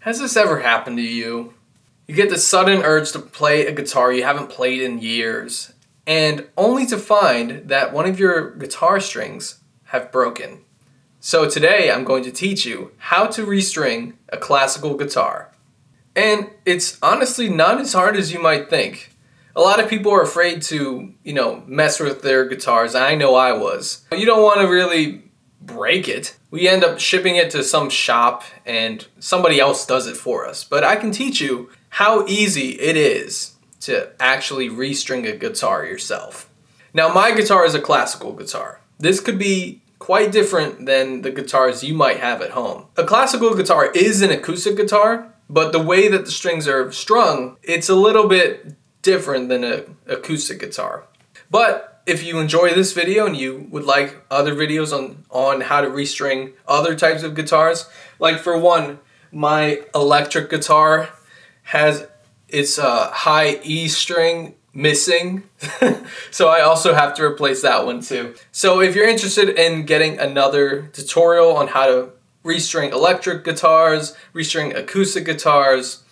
Has this ever happened to you? You get this sudden urge to play a guitar you haven't played in years, and only to find that one of your guitar strings have broken. So today I'm going to teach you how to restring a classical guitar. And it's honestly not as hard as you might think. A lot of people are afraid to, mess with their guitars. I know I was. You don't want to really break it. We end up shipping it to some shop and somebody else does it for us. But I can teach you how easy it is to actually restring a guitar yourself. Now, my guitar is a classical guitar. This could be quite different than the guitars you might have at home. A classical guitar is an acoustic guitar, but the way that the strings are strung, it's a little bit different than an acoustic guitar. But if you enjoy this video and you would like other videos on how to restring other types of guitars, like for one, my electric guitar has its high E string missing, so I also have to replace that one too. So if you're interested in getting another tutorial on how to restring electric guitars, restring acoustic guitars,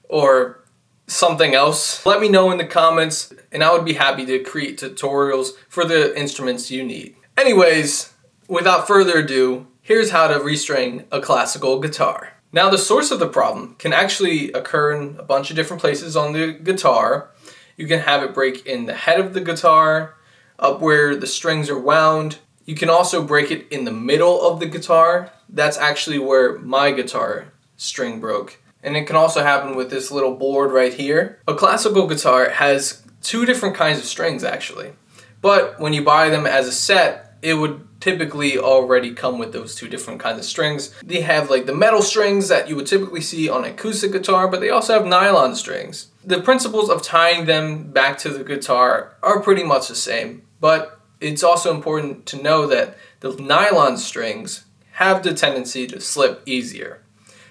or something else, let me know in the comments and I would be happy to create tutorials for the instruments you need. Anyways, without further ado, here's how to restring a classical guitar. Now, the source of the problem can actually occur in a bunch of different places on the guitar. You can have it break in the head of the guitar, up where the strings are wound. You can also break it in the middle of the guitar. That's actually where my guitar string broke. And it can also happen with this little board right here. A classical guitar has two different kinds of strings actually. But when you buy them as a set, it would typically already come with those two different kinds of strings. They have like the metal strings that you would typically see on an acoustic guitar, but they also have nylon strings. The principles of tying them back to the guitar are pretty much the same, but it's also important to know that the nylon strings have the tendency to slip easier.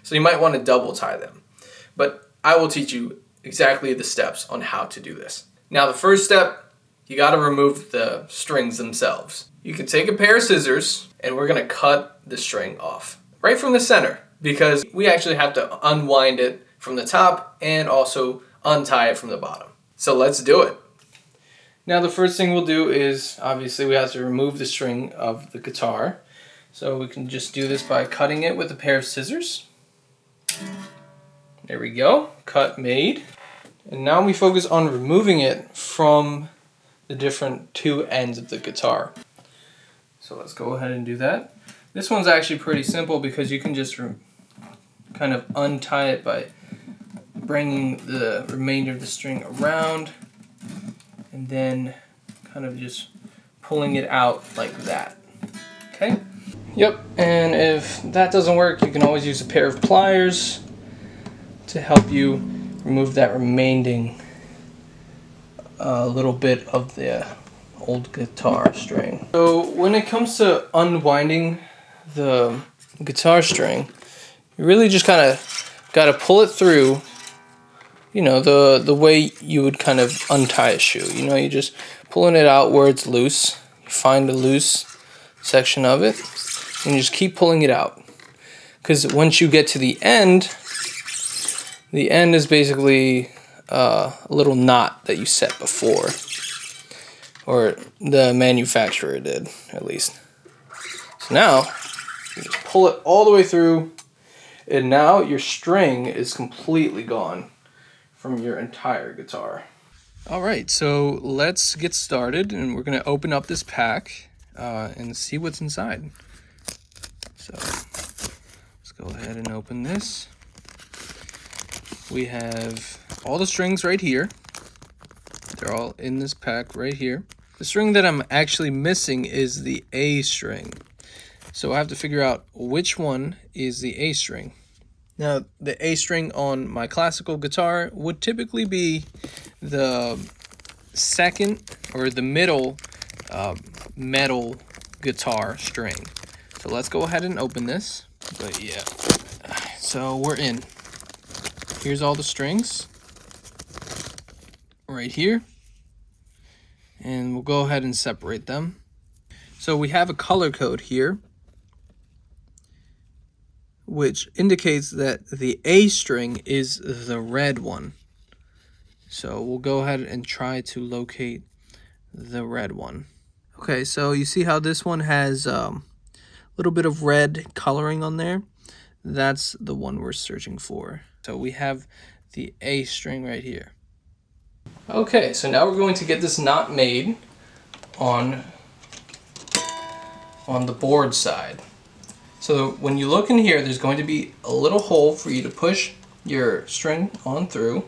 So you might want to double tie them. But I will teach you exactly the steps on how to do this. Now, the first step, you got to remove the strings themselves. You can take a pair of scissors and we're going to cut the string off right from the center because we actually have to unwind it from the top and also untie it from the bottom. So let's do it. Now, the first thing we'll do is obviously we have to remove the string of the guitar. So we can just do this by cutting it with a pair of scissors. There we go, cut made. And now we focus on removing it from the different two ends of the guitar. So let's go ahead and do that. This one's actually pretty simple because you can just kind of untie it by bringing the remainder of the string around and then kind of just pulling it out like that. Okay? Yep, and if that doesn't work, you can always use a pair of pliers to help you remove that remaining little bit of the old guitar string. So when it comes to unwinding the guitar string, you really just kind of got to pull it through, the way you would kind of untie a shoe. You're just pulling it out where it's loose. You find a loose section of it and you just keep pulling it out. Because once you get to the end is basically a little knot that you set before. Or the manufacturer did, at least. So now, you just pull it all the way through, and now your string is completely gone from your entire guitar. Alright, so let's get started, and we're going to open up this pack and see what's inside. So, let's go ahead and open this. We have all the strings right here. They're all in this pack right here. The string that I'm actually missing is the A string. So I have to figure out which one is the A string. Now, the A string on my classical guitar would typically be the second or the middle metal guitar string. So let's go ahead and open this. But yeah, so we're in. Here's all the strings right here. And we'll go ahead and separate them. So we have a color code here. which indicates that the A string is the red one. So we'll go ahead and try to locate the red one. Okay, so you see how this one has a little bit of red coloring on there? That's the one we're searching for. So we have the A string right here. Okay, so now we're going to get this knot made on the board side. So when you look in here, there's going to be a little hole for you to push your string on through.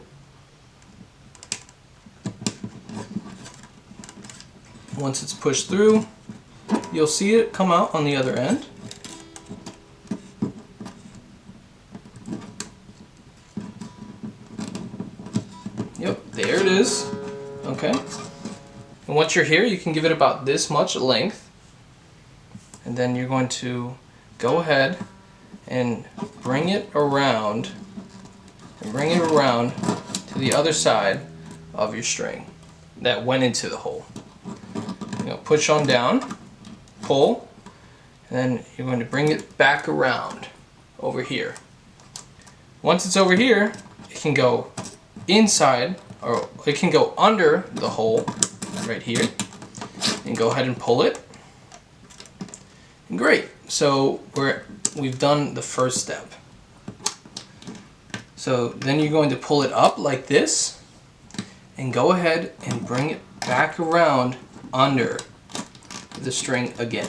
Once it's pushed through, you'll see it come out on the other end. Yep, there it is. Okay. And once you're here, you can give it about this much length. And then you're going to go ahead and bring it around to the other side of your string that went into the hole. You know, push on down, pull, and then you're going to bring it back around over here. Once it's over here, it can go inside, or it can go under the hole right here, and go ahead and pull it. Great, so we've done the first step. So then you're going to pull it up like this, and go ahead and bring it back around under the string again.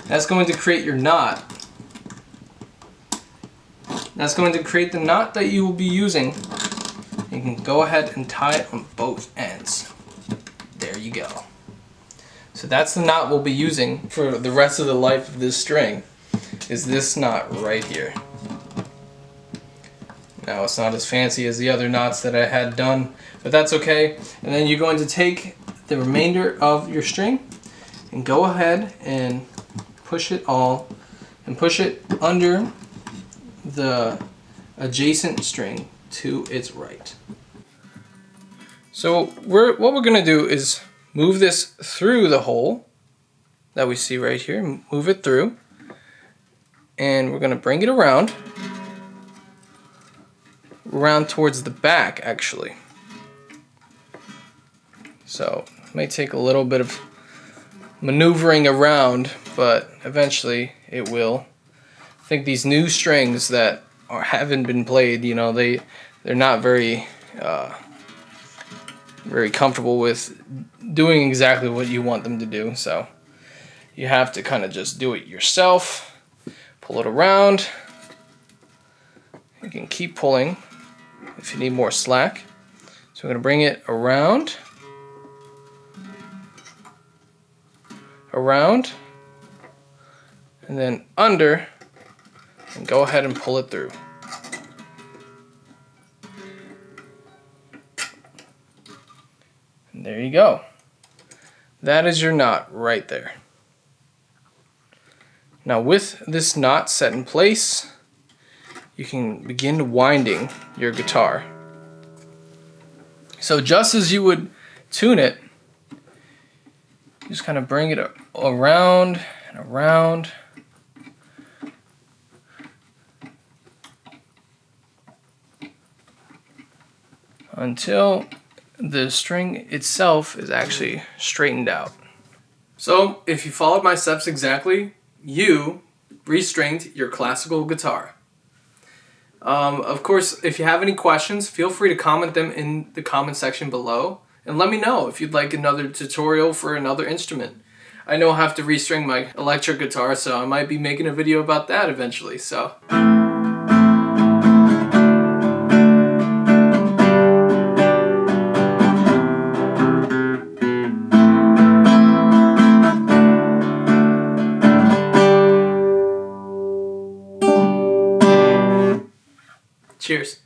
That's going to create your knot. That's going to create the knot that you will be using. You can go ahead and tie it on both ends. There you go. So that's the knot we'll be using for the rest of the life of this string, is this knot right here. Now it's not as fancy as the other knots that I had done, but that's okay. And then you're going to take the remainder of your string and go ahead and push it all, and push it under the adjacent string to its right. So what we're going to do is move this through the hole that we see right here, move it through, and we're going to bring it around towards the back actually. So it may take a little bit of maneuvering around, but eventually it will. I think these new strings that haven't been played, you know, they're not very comfortable with doing exactly what you want them to do. So you have to kind of just do it yourself. Pull it around. You can keep pulling if you need more slack. So we're going to bring it around, and then under, and go ahead and pull it through. And there you go. That is your knot right there. Now with this knot set in place, you can begin winding your guitar. So just as you would tune it, just kind of bring it around and around. Until the string itself is actually straightened out. So if you followed my steps exactly, you restringed your classical guitar. Of course, if you have any questions, feel free to comment them in the comment section below, and let me know if you'd like another tutorial for another instrument. I know I have to restring my electric guitar, so I might be making a video about that eventually. So. Cheers.